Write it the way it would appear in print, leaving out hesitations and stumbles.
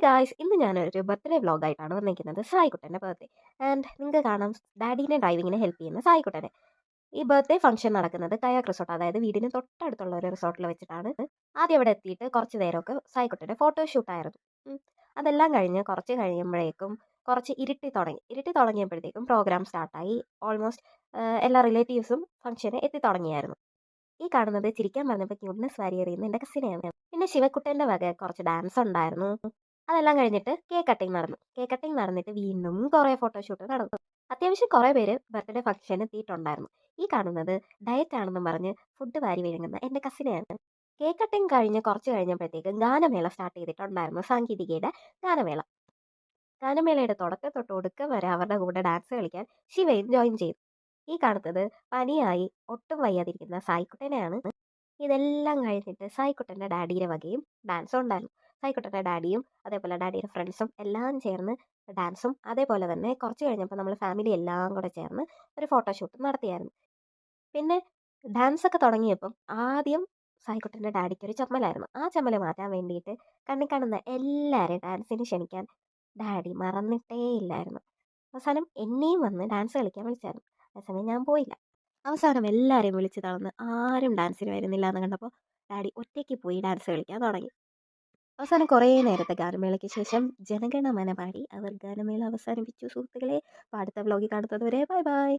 Guys, ഇന്ന് ഞാനൊരു birthday വ്ളോഗായിട്ടാണ് വന്നിരിക്കുന്നത്. സായിക്കുട്ടൻ്റെ ബർത്ത്ഡേ. ആൻഡ് നിങ്ങൾക്ക് കാണാം ഡാഡീനെ ഡ്രൈവിങ്ങിനെ ഹെൽപ്പ് ചെയ്യുന്ന സായിക്കുട്ടനെ. ഈ ബർത്ത്ഡേ ഫംഗ്ഷൻ നടക്കുന്നത് കയാക്ക് റിസോർട്ട്, അതായത് വീടിന് തൊട്ടടുത്തുള്ള ഒരു റിസോർട്ടിൽ വെച്ചിട്ടാണ്. ആദ്യം അവിടെ എത്തിയിട്ട് കുറച്ച് നേരമൊക്കെ സായിക്കുട്ടൻ്റെ ഫോട്ടോഷൂട്ടായിരുന്നു. അതെല്ലാം കഴിഞ്ഞ് കുറച്ച് കഴിയുമ്പോഴേക്കും കുറച്ച് ഇരുട്ടി തുടങ്ങിയപ്പോഴത്തേക്കും പ്രോഗ്രാം സ്റ്റാർട്ടായി. ഓൾമോസ്റ്റ് എല്ലാ റിലേറ്റീവ്സും ഫംഗ്ഷന് എത്തി തുടങ്ങിയായിരുന്നു. ഈ കാണുന്നത് ചിരിക്കാൻ പറഞ്ഞപ്പോൾ ക്യൂട്ട്നെസ് വാരി എറിയുന്ന എൻ്റെ കസിനെയാണ്. പിന്നെ ശിവക്കുട്ടൻ്റെ വക കുറച്ച് ഡാൻസ് ഉണ്ടായിരുന്നു. അതെല്ലാം കഴിഞ്ഞിട്ട് കേക്ക് കട്ടിങ് നടന്നിട്ട് വീണ്ടും കുറേ ഫോട്ടോഷൂട്ട് നടന്നു. അത്യാവശ്യം കുറേ പേര് ബർത്ത്ഡേ ഫംഗ്ഷന് എത്തിയിട്ടുണ്ടായിരുന്നു. ഈ കാണുന്നത് ഡയറ്റ് ആണെന്നും പറഞ്ഞ് ഫുഡ് വാരി വിഴുങ്ങുന്ന എൻ്റെ കസിനെയാണ്. കേക്ക് കട്ടിങ് കഴിഞ്ഞ് കുറച്ച് കഴിഞ്ഞപ്പോഴത്തേക്ക് ഗാനമേള സ്റ്റാർട്ട് ചെയ്തിട്ടുണ്ടായിരുന്നു. സാങ്കേതികയുടെ ഗാനമേള. ഗാനമേളയുടെ തുടക്കം തൊട്ട് ഒടുക്കം വരെ അവരുടെ കൂടെ ഡാൻസ് കളിക്കാൻ ശിവയും ജോയിൻ ചെയ്തു. ഈ കാണുന്നത് പനിയായി ഒട്ടും വയ്യാതിരിക്കുന്ന സായിക്കുട്ടനെയാണ്. ഇതെല്ലാം കഴിഞ്ഞിട്ട് സായിക്കുട്ടൻ്റെ ഡാഡിയുടെ വകയും ഡാൻസും ഉണ്ടായിരുന്നു. സായിക്കുട്ടൻ്റെ ഡാഡിയും അതേപോലെ ഡാഡിയുടെ ഫ്രണ്ട്സും എല്ലാം ചേർന്ന് ഡാൻസും, അതേപോലെ തന്നെ കുറച്ച് കഴിഞ്ഞപ്പോൾ നമ്മൾ ഫാമിലി എല്ലാം കൂടെ ചേർന്ന് ഒരു ഫോട്ടോഷൂട്ടും നടത്തിയായിരുന്നു. പിന്നെ ഡാൻസൊക്കെ തുടങ്ങിയപ്പം ആദ്യം സായിക്കുട്ടൻ്റെ ഡാഡിക്ക് ഒരു ചമ്മലായിരുന്നു. ആ ചമ്മൽ മാറ്റാൻ വേണ്ടിയിട്ട് കണ്ണി കാണുന്ന എല്ലാവരെയും ഡാൻസിന് ക്ഷണിക്കാൻ ഡാഡി മറന്നിട്ടേ ഇല്ലായിരുന്നു. അവസാനം എന്നെയും വന്ന് ഡാൻസ് കളിക്കാൻ വിളിച്ചായിരുന്നു. അതേസമയം ഞാൻ പോയില്ല. അവസാനം എല്ലാവരെയും വിളിച്ച് തളർന്ന് ആരും ഡാൻസിന് വരുന്നില്ല എന്ന് കണ്ടപ്പോൾ ഡാഡി ഒറ്റയ്ക്ക് പോയി ഡാൻസ് കളിക്കാൻ തുടങ്ങി. അവസാനം കുറേ നേരത്തെ ഗാനമേളയ്ക്ക് ശേഷം ജനഗണമന പാടി അവർ ഗാനമേള അവസാനിപ്പിച്ചു. സുഹൃത്തുക്കളെ, അടുത്ത വ്ലോഗിൽ കാണുന്നത് വരെ ബൈ ബൈ.